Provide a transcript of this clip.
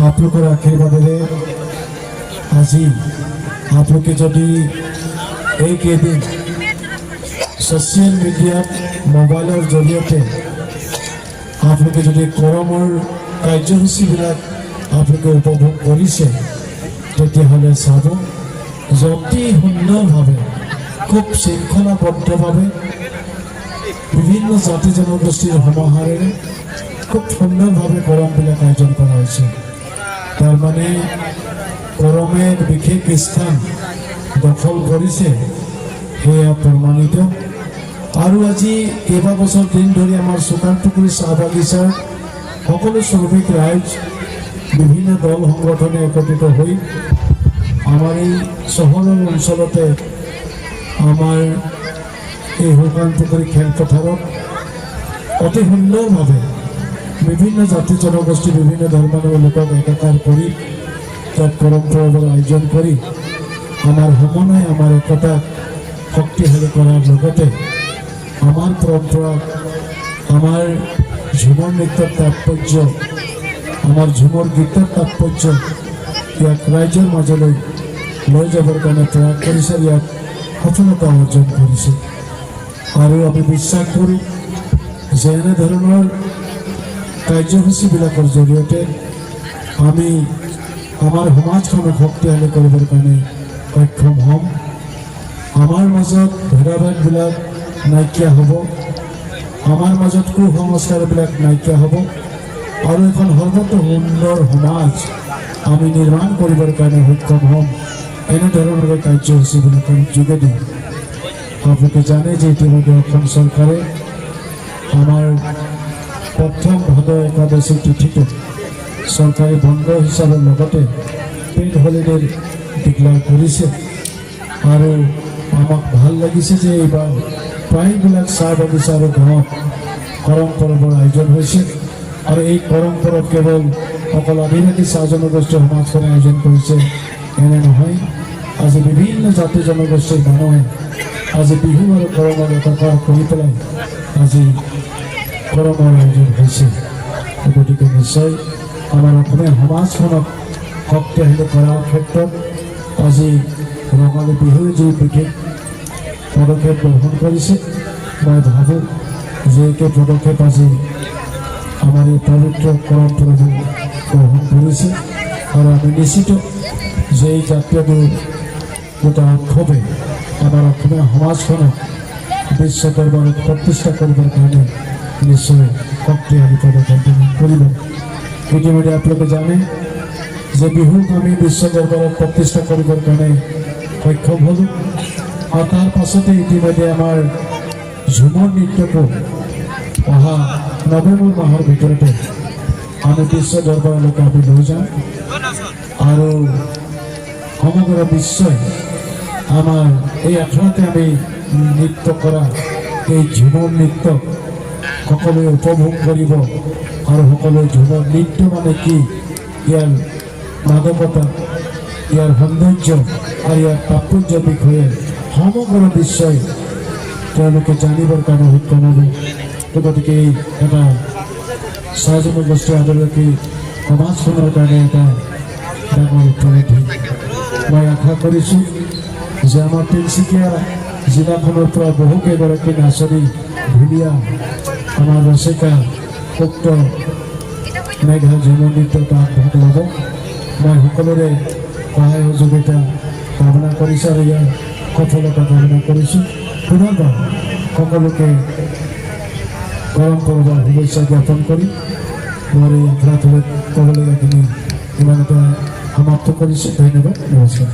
আপোনালোকৰ আশীৰ্বাদেৰে আজি আপোনালোকে যদি এইকেইদিন ছ'চিয়েল মিডিয়াত মোবাইলৰ জৰিয়তে আপোনালোকে যদি গৰমৰ কাৰ্যসূচীবিলাক আপোনালোকে উপভোগ কৰিছে তেতিয়াহ'লে চাব যে অতি সুন্দৰভাৱে খুব শৃংখলাবদ্ধভাৱে বিভিন্ন জাতি জনগোষ্ঠীৰ সমাহাৰেৰে খুব সুন্দৰভাৱে গৰমবিলাক আয়োজন কৰা হৈছে। তাৰমানে গৰমে বিশেষ স্থান দখল কৰিছে সেয়া প্ৰমাণিত। আৰু আজি কেইবাবছৰ দিন ধৰি আমাৰ চুকানপুখুৰী চাহ বাগিচাৰ সকলো শ্ৰমিক ৰাইজ বিভিন্ন দল সংগঠনে একত্ৰিত হৈ আমাৰ এই চহৰৰ অঞ্চলতে আমাৰ এই শুকানপুখুৰী খেলপথাৰত অতি সুন্দৰভাৱে বিভিন্ন জাতি জনগোষ্ঠী বিভিন্ন ধৰ্মৰ লোকক একাকাৰ কৰি তাত পৰম্পৰাবোৰ আয়োজন কৰি আমাৰ সমন্বয় আমাৰ একতা শক্তিশালী কৰাৰ লগতে আমাৰ পৰম্পৰা আমাৰ ঝুমৰ নৃত্যৰ তাৎপৰ্য আমাৰ ঝুমৰ গীতৰ তাৎপৰ্য ইয়াক ৰাইজৰ মাজলৈ লৈ যাবৰ কাৰণে প্ৰয়াস কৰিছে, ইয়াক সফলতা অৰ্জন কৰিছে। আৰু আমি বিশ্বাস কৰোঁ যে এনেধৰণৰ কাৰ্যসূচীবিলাকৰ জৰিয়তে আমি আমাৰ সমাজখনক শক্তিশালী কৰিবৰ কাৰণে সক্ষম হ'ম। আমাৰ মাজত ভেদাভেদবিলাক নাইকিয়া হ'ব, আমাৰ মাজত কুসংস্কাৰবিলাক নাইকিয়া হ'ব আৰু এখন সৰ্বত্ৰ সুন্দৰ সমাজ আমি নিৰ্মাণ কৰিবৰ কাৰণে সক্ষম হ'ম। এনেধৰণৰ কাৰ্যসূচীবিলাকৰ যোগেদি আপোনালোকে জানে যে ইতিমধ্যে অসম চৰকাৰে আমাৰ প্ৰথম ভাদ একাদশী তিথিটো চৰকাৰী বন্ধ হিচাপৰ লগতে পেইড হলিডে ডিক্লেয়াৰ কৰিছে। আৰু আমাক ভাল লাগিছে যে এইবাৰ প্ৰায়বিলাক চাহ বাগিচা আৰু গাঁৱত কৰম পৰৱৰ আয়োজন হৈছে। আৰু এই কৰম পৰৱ কেৱল অকল আদিবাসী চাহ জনগোষ্ঠীৰ সমাজখনে আয়োজন কৰিছে এনে নহয়, আজি বিভিন্ন জাতি জনগোষ্ঠীৰ মানুহে আজি বিহু আৰু কৰমৰ একাকাৰ কৰি পেলাই আজি কৰমৰ আয়োজন হৈছে। গতিকে নিশ্চয় আমাৰ অসমীয়া সমাজখনক শক্তিশালী কৰাৰ ক্ষেত্ৰত আজি ৰঙালী বিহুৱে যি বিশেষ পদক্ষেপ গ্ৰহণ কৰিছে, মই ভাবোঁ যে একে পদক্ষেপ আজি আমাৰ এই পবিত্ৰ পৰম্পৰাবোৰ গ্ৰহণ কৰিছে। আৰু আমি নিশ্চিত যে এই জাতীয় দুটা উৎসৱে আমাৰ অসমীয়া সমাজখনক বিশ্ব দৰবাৰত প্ৰতিষ্ঠা কৰিবৰ কাৰণে নিশ্চয় শক্তিশালী পদক্ষেপ গ্ৰহণ কৰিব। ইতিমধ্যে আপোনালোকে জানে যে বিহুক আমি বিশ্ব দৰবাৰত প্ৰতিষ্ঠা কৰিবৰ কাৰণে সক্ষম হ'লোঁ। আৰু তাৰ পাছতে ইতিমধ্যে আমাৰ ঝুমৰ নৃত্যকো অহা নৱেম্বৰ মাহৰ ভিতৰতে আমি বিশ্ব দৰবাৰলৈকে আমি লৈ যাম আৰু সমগ্ৰ বিশ্বই আমাৰ এই আখৰাতে আমি নৃত্য কৰা এই ঝুমৰ নৃত্য সকলোৱে উপভোগ কৰিব। আৰু সকলোৱে ঝুমৰ নৃত্য মানে কি, ইয়াৰ মাদকতা, ইয়াৰ সৌন্দৰ্য আৰু ইয়াৰ তাৎপৰ্যৰ বিষয়ে সমগ্ৰ বিশ্বই তেওঁলোকে জানিবৰ কাৰণে সক্ষম হ'ব। গতিকে এটা চাহ জনগোষ্ঠী আদিবাসী সমাজখনৰ কাৰণে এটা ডাঙৰ উপলব্ধি। মই আশা কৰিছোঁ যে আমাৰ তিনিচুকীয়া জিলাখনৰ পৰা বহুকেইগৰাকী নাচনী ঢুলীয়া আমাৰ ৰচিকা উক্ত মেঘা ঝুমৰ নৃত্যত আগভাগ ল'ব। মই সকলোৰে সহায় সহযোগিতা কামনা কৰিছোঁ আৰু ইয়াৰ সফলতা কামনা কৰিছোঁ। পুনৰবাৰ সকলোকে গৰম পৰৱৰ শুভেচ্ছা জ্ঞাপন কৰি মোৰ এই আখৰাটোত ক'বলগীয়াখিনি ইমানতে সমাপ্ত কৰিছোঁ। ধন্যবাদ, নমস্কাৰ।